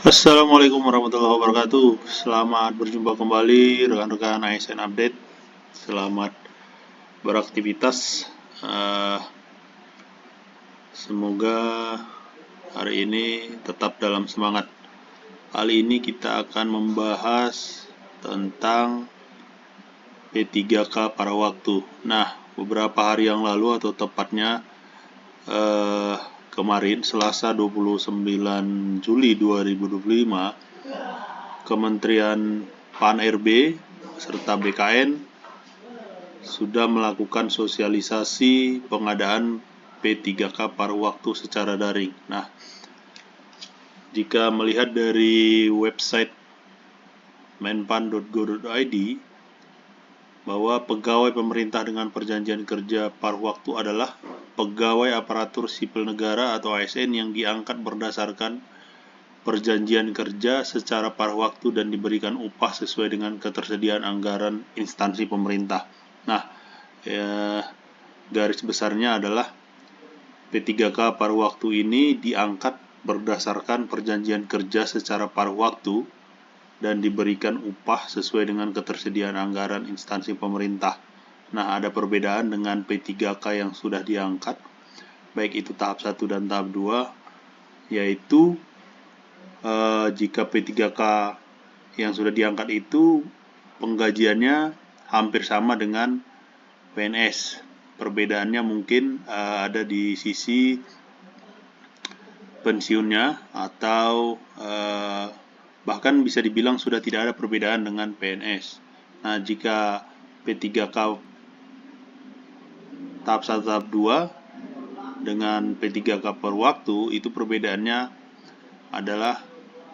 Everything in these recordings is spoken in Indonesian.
Assalamualaikum warahmatullahi wabarakatuh. Selamat berjumpa kembali rekan-rekan ASN Update. Selamat beraktivitas. Semoga hari ini tetap dalam semangat. Kali ini kita akan membahas tentang P3K paruh waktu. Nah, beberapa hari yang lalu atau tepatnya kemarin Selasa 29 Juli 2025, Kementerian PAN-RB serta BKN sudah melakukan sosialisasi pengadaan P3K paruh waktu secara daring. Nah, jika melihat dari website menpan.go.id bahwa pegawai pemerintah dengan perjanjian kerja paruh waktu adalah pegawai aparatur sipil negara atau ASN yang diangkat berdasarkan perjanjian kerja secara paruh waktu dan diberikan upah sesuai dengan ketersediaan anggaran instansi pemerintah. Nah, garis besarnya adalah P3K paruh waktu ini diangkat berdasarkan perjanjian kerja secara paruh waktu dan diberikan upah sesuai dengan ketersediaan anggaran instansi pemerintah. Nah, ada perbedaan dengan P3K yang sudah diangkat, baik itu tahap 1 dan tahap 2, yaitu jika P3K yang sudah diangkat itu penggajiannya hampir sama dengan PNS. Perbedaannya mungkin ada di sisi pensiunnya atau bahkan bisa dibilang sudah tidak ada perbedaan dengan PNS. Nah, jika P3K tahap 1 tahap 2 dengan P3K paruh waktu, itu perbedaannya adalah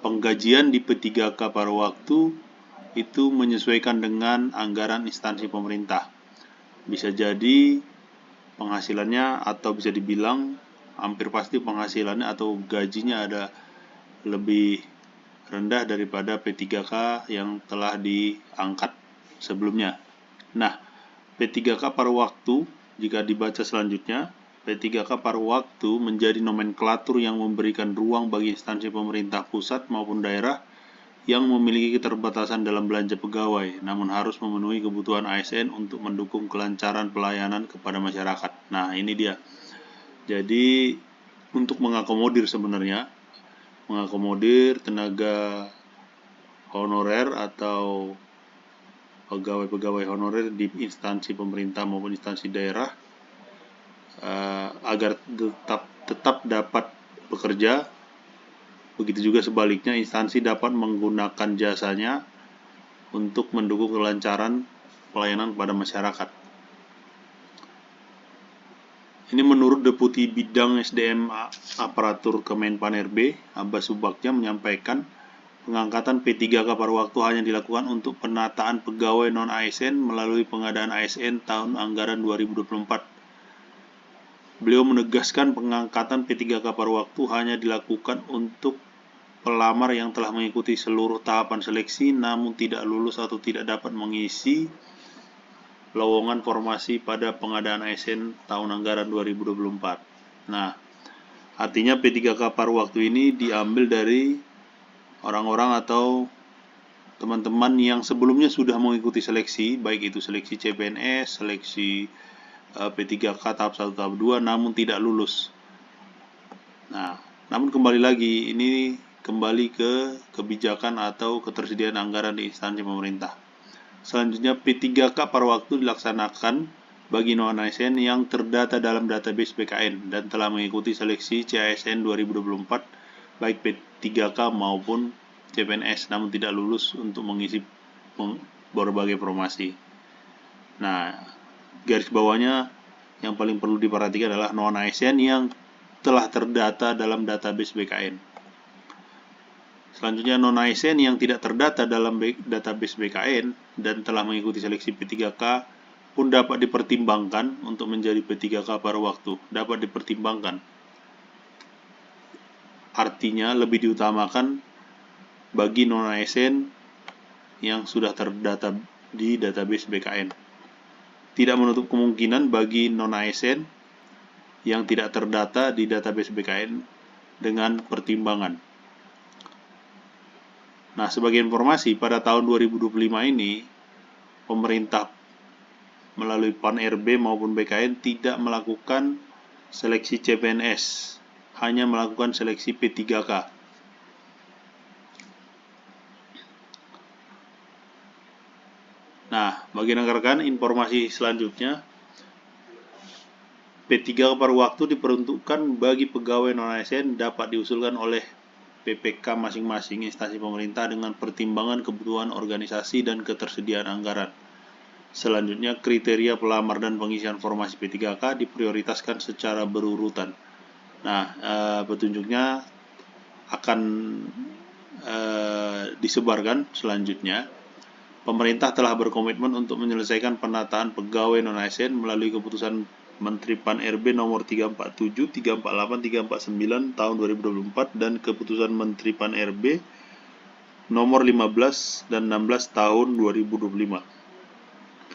penggajian di P3K paruh waktu itu menyesuaikan dengan anggaran instansi pemerintah. Bisa jadi penghasilannya atau bisa dibilang hampir pasti penghasilannya atau gajinya ada lebih rendah daripada P3K yang telah diangkat sebelumnya. Nah, P3K paruh waktu jika dibaca selanjutnya, P3K paruh waktu menjadi nomenklatur yang memberikan ruang bagi instansi pemerintah pusat maupun daerah yang memiliki keterbatasan dalam belanja pegawai, namun harus memenuhi kebutuhan ASN untuk mendukung kelancaran pelayanan kepada masyarakat. Nah, ini dia. Jadi, untuk mengakomodir sebenarnya, mengakomodir tenaga honorer atau pegawai-pegawai honorer di instansi pemerintah maupun instansi daerah agar tetap dapat bekerja. Begitu juga sebaliknya, instansi dapat menggunakan jasanya untuk mendukung kelancaran pelayanan kepada masyarakat. Ini menurut Deputi Bidang SDM Aparatur Kemenpan-RB, Abbas Subakja menyampaikan pengangkatan P3K paruh waktu hanya dilakukan untuk penataan pegawai non-ASN melalui pengadaan ASN tahun anggaran 2024. Beliau menegaskan pengangkatan P3K paruh waktu hanya dilakukan untuk pelamar yang telah mengikuti seluruh tahapan seleksi namun tidak lulus atau tidak dapat mengisi lowongan formasi pada pengadaan ASN tahun anggaran 2024. Nah, artinya P3K paruh waktu ini diambil dari orang-orang atau teman-teman yang sebelumnya sudah mengikuti seleksi, baik itu seleksi CPNS, seleksi P3K tahap 1 tahap 2 namun tidak lulus. Nah, namun kembali lagi ini kembali ke kebijakan atau ketersediaan anggaran di instansi pemerintah. Selanjutnya, P3K paruh waktu dilaksanakan bagi non-ASN yang terdata dalam database BKN dan telah mengikuti seleksi CASN 2024 baik P3K maupun CPNS namun tidak lulus untuk mengisi berbagai formasi. Nah, garis bawahnya yang paling perlu diperhatikan adalah non-ASN yang telah terdata dalam database BKN. Selanjutnya, non-ASN yang tidak terdata dalam database BKN dan telah mengikuti seleksi P3K pun dapat dipertimbangkan untuk menjadi P3K paruh waktu. Dapat dipertimbangkan. Artinya lebih diutamakan bagi non-ASN yang sudah terdata di database BKN. Tidak menutup kemungkinan bagi non-ASN yang tidak terdata di database BKN dengan pertimbangan. Nah, sebagai informasi, pada tahun 2025 ini, pemerintah melalui PAN-RB maupun BKN tidak melakukan seleksi CPNS, hanya melakukan seleksi P3K. Nah, bagi rekan-rekan, informasi selanjutnya, P3K paruh waktu diperuntukkan bagi pegawai non-ASN dapat diusulkan oleh PPK masing-masing instansi pemerintah dengan pertimbangan kebutuhan organisasi dan ketersediaan anggaran. Selanjutnya, kriteria pelamar dan pengisian formasi P3K diprioritaskan secara berurutan. Nah, petunjuknya akan disebarkan selanjutnya. Pemerintah telah berkomitmen untuk menyelesaikan penataan pegawai non-ASN melalui keputusan Menteri PAN-RB nomor 347, 348, 349 tahun 2024 dan keputusan Menteri PAN-RB nomor 15 dan 16 tahun 2025.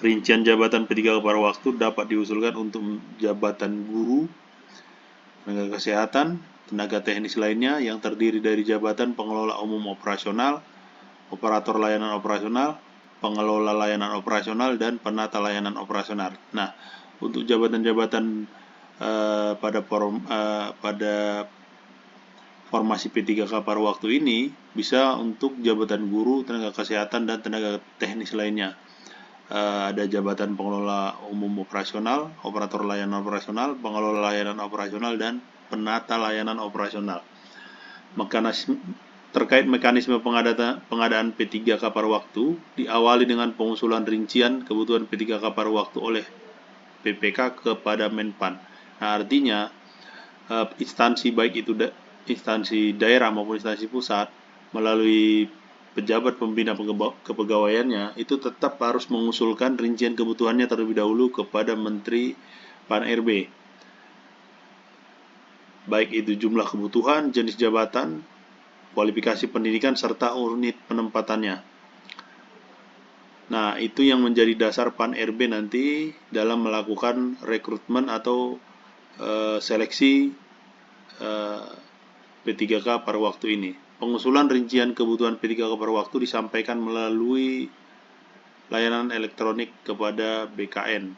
Rincian jabatan P3K paruh waktu dapat diusulkan untuk jabatan guru, tenaga kesehatan, tenaga teknis lainnya yang terdiri dari jabatan pengelola umum operasional, operator layanan operasional, pengelola layanan operasional, dan penata layanan operasional. Nah, untuk jabatan-jabatan pada formasi P3K paruh waktu ini bisa untuk jabatan guru, tenaga kesehatan, dan tenaga teknis lainnya. Ada jabatan pengelola umum operasional, operator layanan operasional, pengelola layanan operasional, dan penata layanan operasional. Terkait mekanisme pengadaan P3K paruh waktu, diawali dengan pengusulan rincian kebutuhan P3K paruh waktu oleh PPK kepada Menpan. Nah, artinya instansi baik itu instansi daerah maupun instansi pusat melalui pejabat pembina kepegawaiannya itu tetap harus mengusulkan rincian kebutuhannya terlebih dahulu kepada Menteri PAN-RB. Baik itu jumlah kebutuhan, jenis jabatan, kualifikasi pendidikan, serta unit penempatannya. Nah, itu yang menjadi dasar PAN-RB nanti dalam melakukan rekrutmen atau seleksi P3K paruh waktu ini. Pengusulan rincian kebutuhan P3K paruh waktu disampaikan melalui layanan elektronik kepada BKN.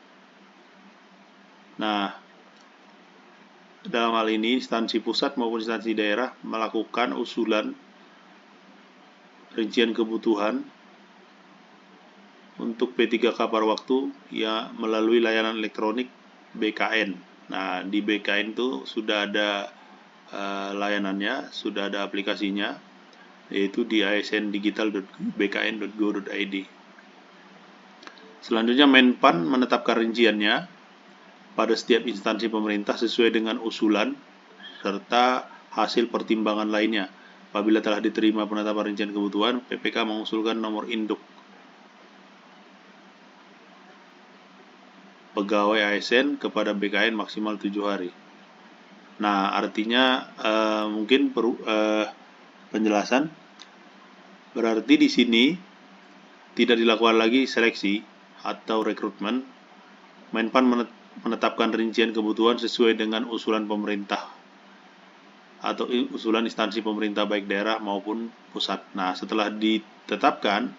Nah, dalam hal ini instansi pusat maupun instansi daerah melakukan usulan rincian kebutuhan untuk P3K paruh waktu ya melalui layanan elektronik BKN. Nah, di BKN itu sudah ada layanannya, sudah ada aplikasinya, yaitu di asndigital.bkn.go.id. Selanjutnya, Menpan menetapkan rinciannya pada setiap instansi pemerintah sesuai dengan usulan serta hasil pertimbangan lainnya. Apabila telah diterima penetapan rincian kebutuhan, PPK mengusulkan nomor induk pegawai ASN kepada BKN maksimal 7 hari. Nah, artinya mungkin perlu penjelasan. Berarti di sini tidak dilakukan lagi seleksi atau rekrutmen. Menpan menetapkan rincian kebutuhan sesuai dengan usulan pemerintah atau usulan instansi pemerintah baik daerah maupun pusat. Nah, setelah ditetapkan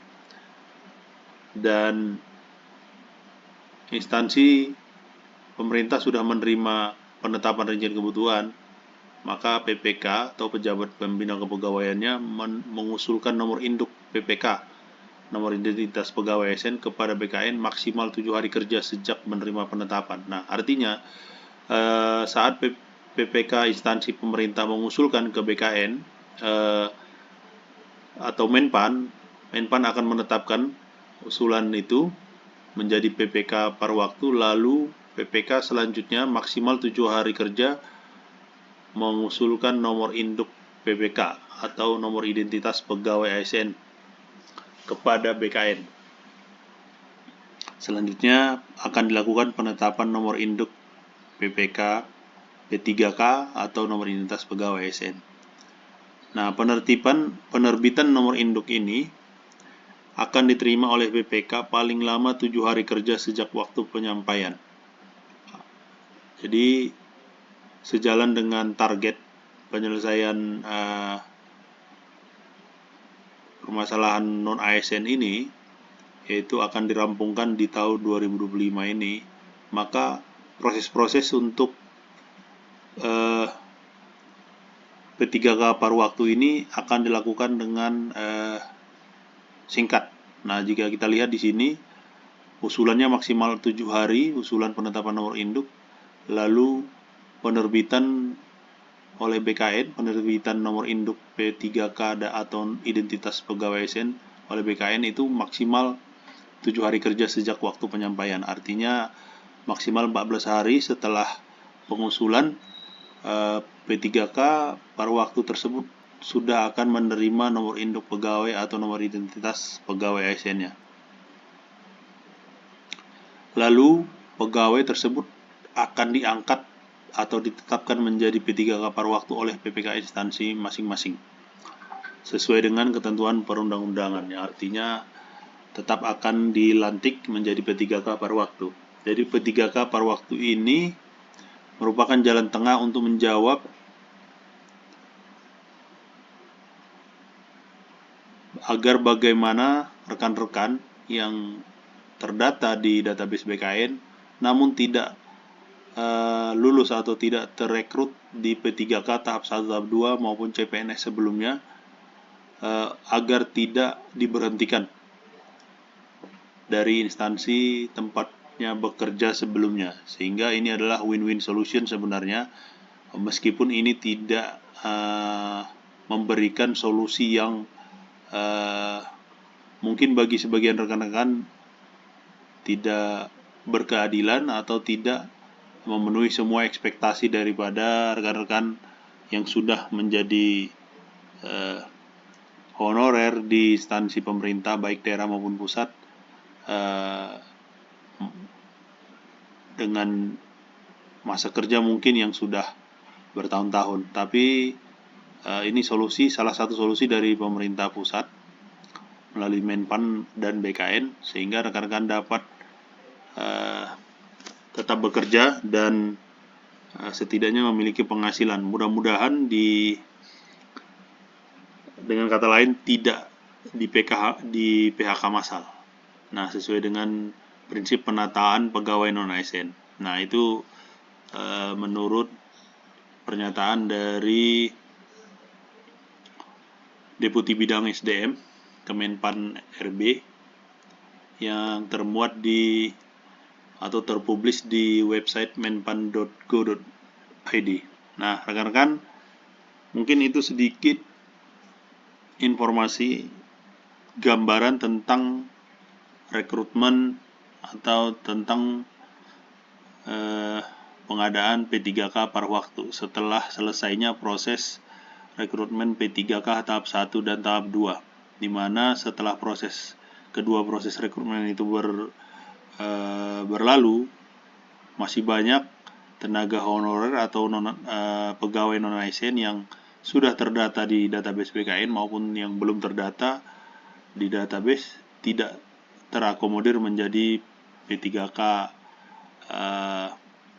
dan instansi pemerintah sudah menerima penetapan rincian kebutuhan, maka PPK atau pejabat pembina kepegawaiannya mengusulkan nomor induk PPK, nomor identitas pegawai ASN kepada BKN maksimal 7 hari kerja sejak menerima penetapan. Nah, artinya saat PPK instansi pemerintah mengusulkan ke BKN atau Menpan akan menetapkan usulan itu menjadi PPK paruh waktu, lalu PPK selanjutnya maksimal 7 hari kerja mengusulkan nomor induk PPK atau nomor identitas pegawai ASN kepada BKN. Selanjutnya akan dilakukan penetapan nomor induk PPK P3K atau nomor identitas pegawai ASN. Nah, penerbitan nomor induk ini akan diterima oleh PPK paling lama 7 hari kerja sejak waktu penyampaian. Jadi sejalan dengan target penyelesaian permasalahan non-ASN ini, yaitu akan dirampungkan di tahun 2025 ini, maka proses-proses untuk P3K paruh waktu ini akan dilakukan dengan singkat. Nah, jika kita lihat di sini, usulannya maksimal 7 hari, usulan penetapan nomor induk, lalu penerbitan oleh BKN, penerbitan nomor induk P3K atau identitas pegawai ASN oleh BKN itu maksimal 7 hari kerja sejak waktu penyampaian. Artinya maksimal 14 hari setelah pengusulan, P3K paruh waktu tersebut sudah akan menerima nomor induk pegawai atau nomor identitas pegawai ASN-nya. Lalu pegawai tersebut akan diangkat atau ditetapkan menjadi P3K paruh waktu oleh PPK instansi masing-masing sesuai dengan ketentuan perundang-undangan. Artinya tetap akan dilantik menjadi P3K paruh waktu. Jadi P3K paruh waktu ini merupakan jalan tengah untuk menjawab agar bagaimana rekan-rekan yang terdata di database BKN namun tidak lulus atau tidak terrekrut di P3K tahap 1, tahap 2 maupun CPNS sebelumnya, agar tidak diberhentikan dari instansi tempatnya bekerja sebelumnya. Sehingga ini adalah win-win solution sebenarnya, meskipun ini tidak memberikan solusi yang mungkin bagi sebagian rekan-rekan tidak berkeadilan atau tidak memenuhi semua ekspektasi daripada rekan-rekan yang sudah menjadi honorer di instansi pemerintah baik daerah maupun pusat dengan masa kerja mungkin yang sudah bertahun-tahun. Tapi ini salah satu solusi dari pemerintah pusat melalui Menpan dan BKN, sehingga rekan-rekan dapat tetap bekerja dan setidaknya memiliki penghasilan. Mudah-mudahan dengan kata lain tidak di PHK massal. Nah, sesuai dengan prinsip penataan pegawai non-ASN. Nah, itu menurut pernyataan dari Deputi Bidang SDM Kemenpan RB yang termuat atau terpublish di website menpan.go.id. Nah, rekan-rekan, mungkin itu sedikit informasi gambaran tentang rekrutmen atau tentang pengadaan P3K paruh waktu setelah selesainya proses rekrutmen P3K tahap 1 dan tahap 2, di mana setelah kedua proses rekrutmen itu berlalu, masih banyak tenaga honorer atau pegawai non-ASN yang sudah terdata di database BKN maupun yang belum terdata di database tidak terakomodir menjadi P3K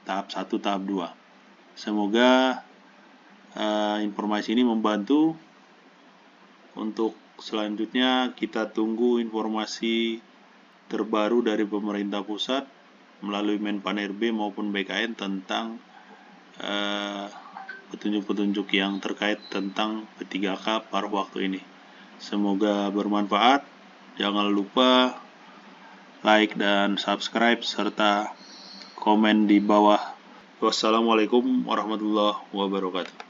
tahap 1, tahap 2. Semoga informasi ini membantu. Untuk selanjutnya kita tunggu informasi terbaru dari pemerintah pusat melalui Menpan RB maupun BKN tentang petunjuk-petunjuk yang terkait tentang P3K paruh waktu ini. Semoga bermanfaat. Jangan lupa like dan subscribe serta komen di bawah. Wassalamualaikum warahmatullahi wabarakatuh.